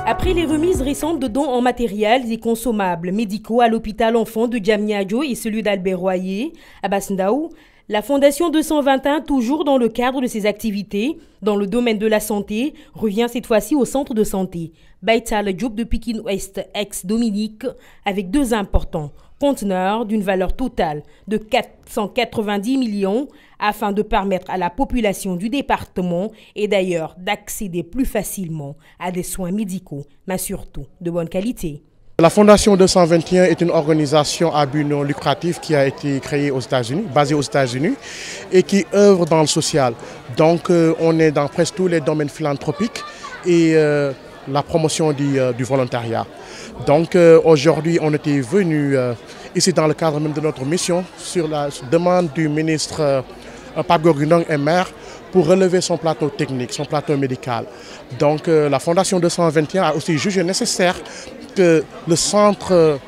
Après les remises récentes de dons en matériel et consommables médicaux à l'hôpital enfant de Diamniadio et celui d'Albert Royer à Basse-Ndao, la Fondation 221, toujours dans le cadre de ses activités dans le domaine de la santé, revient cette fois-ci au centre de santé Baital Diop de Pikine Ouest, ex-Dominique, avec 2 importants conteneurs d'une valeur totale de 490 millions afin de permettre à la population du département et d'ailleurs d'accéder plus facilement à des soins médicaux, mais surtout de bonne qualité. La Fondation 221 est une organisation à but non lucratif qui a été créée aux États-Unis, basée aux États-Unis et qui œuvre dans le social. Donc on est dans presque tous les domaines philanthropiques et la promotion du volontariat. Donc aujourd'hui on était venu ici dans le cadre même de notre mission sur la demande du ministre Pape Gorgui Ndong et maire pour relever son plateau technique, son plateau médical. Donc la Fondation 221 a aussi jugé nécessaire que le centre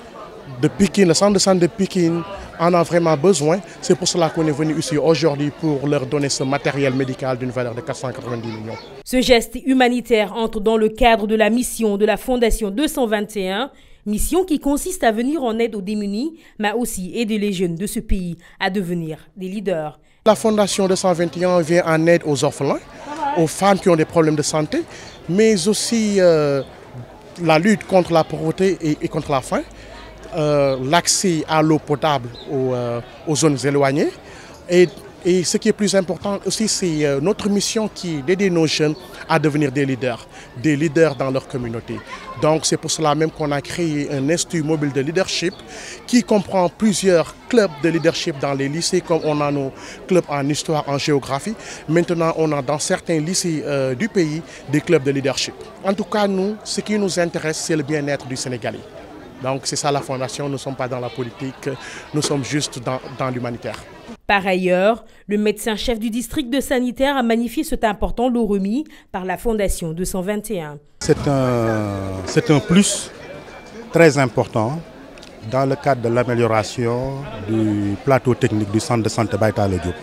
de Pikine, le centre de santé de Pikine en a vraiment besoin. C'est pour cela qu'on est venu ici aujourd'hui pour leur donner ce matériel médical d'une valeur de 490 millions. Ce geste humanitaire entre dans le cadre de la mission de la Fondation 221, mission qui consiste à venir en aide aux démunis, mais aussi aider les jeunes de ce pays à devenir des leaders. La Fondation 221 vient en aide aux orphelins, aux femmes qui ont des problèmes de santé, mais aussi la lutte contre la pauvreté et contre la faim, l'accès à l'eau potable aux zones éloignées. Et ce qui est plus important aussi, c'est notre mission qui est d'aider nos jeunes à devenir des leaders dans leur communauté. Donc c'est pour cela même qu'on a créé un institut mobile de leadership qui comprend plusieurs clubs de leadership dans les lycées, comme on a nos clubs en histoire, en géographie. Maintenant, on a dans certains lycées du pays des clubs de leadership. En tout cas, nous, ce qui nous intéresse, c'est le bien-être du Sénégalais. Donc c'est ça la Fondation, nous ne sommes pas dans la politique, nous sommes juste dans l'humanitaire. Par ailleurs, le médecin-chef du district de sanitaire a magnifié cet important lot remis par la Fondation 221. C'est un plus très important dans le cadre de l'amélioration du plateau technique du centre de santé Baital Diop,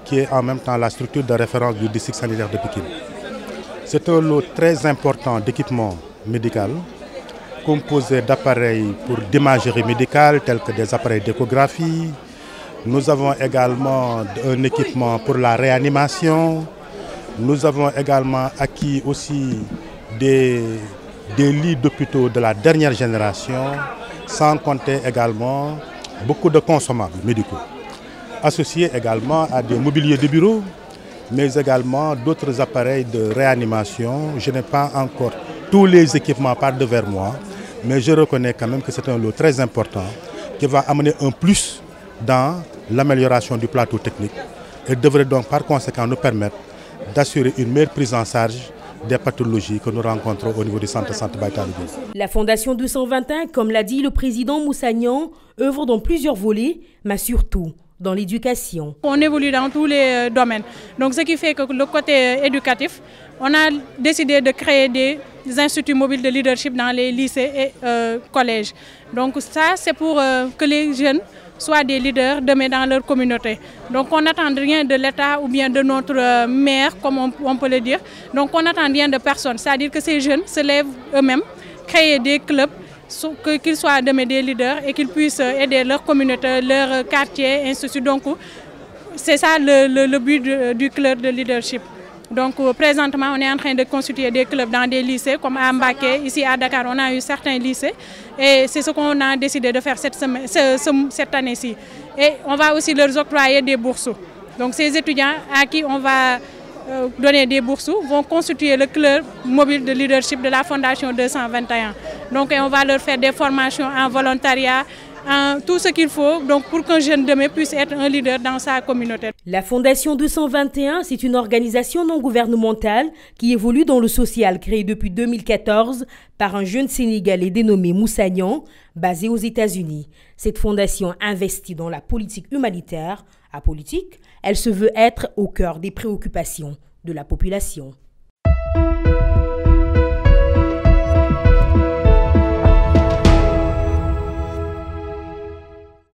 qui est en même temps la structure de référence du district sanitaire de Pikine. C'est un lot très important d'équipements médicaux, composé d'appareils pour d'imagerie médicale tels que des appareils d'échographie. Nous avons également un équipement pour la réanimation. Nous avons également acquis aussi des lits d'hôpitaux de la dernière génération, sans compter également beaucoup de consommables médicaux, associés également à des mobiliers de bureau, mais également d'autres appareils de réanimation. Je n'ai pas encore tous les équipements par devers moi, mais je reconnais quand même que c'est un lot très important qui va amener un plus dans l'amélioration du plateau technique et devrait donc par conséquent nous permettre d'assurer une meilleure prise en charge des pathologies que nous rencontrons au niveau du centre de santé Baital Diop. La Fondation 221, comme l'a dit le président Moussa Niang, œuvre dans plusieurs volets, mais surtout dans l'éducation. On évolue dans tous les domaines. Donc ce qui fait que le côté éducatif, on a décidé de créer des instituts mobiles de leadership dans les lycées et collèges. Donc ça, c'est pour que les jeunes soient des leaders demain dans leur communauté. Donc on n'attend rien de l'État ou bien de notre maire, comme on peut le dire. Donc on n'attend rien de personne. C'est-à-dire que ces jeunes se lèvent eux-mêmes, créer des clubs, qu'ils soient demain des leaders et qu'ils puissent aider leur communauté, leur quartier, ainsi de suite. Donc c'est ça le but du club de leadership. Donc présentement, on est en train de constituer des clubs dans des lycées comme à Mbacké, ici à Dakar, on a eu certains lycées et c'est ce qu'on a décidé de faire cette année-ci. Et on va aussi leur octroyer des bourses. Donc ces étudiants à qui on va donner des bourses vont constituer le club mobile de leadership de la Fondation 221. Donc on va leur faire des formations en volontariat, tout ce qu'il faut donc pour qu'un jeune demain puisse être un leader dans sa communauté. La Fondation 221, c'est une organisation non gouvernementale qui évolue dans le social, créée depuis 2014 par un jeune Sénégalais dénommé Moussa Niang, basé aux États-Unis. Cette fondation investit dans la politique humanitaire. Apolitique, elle se veut être au cœur des préoccupations de la population.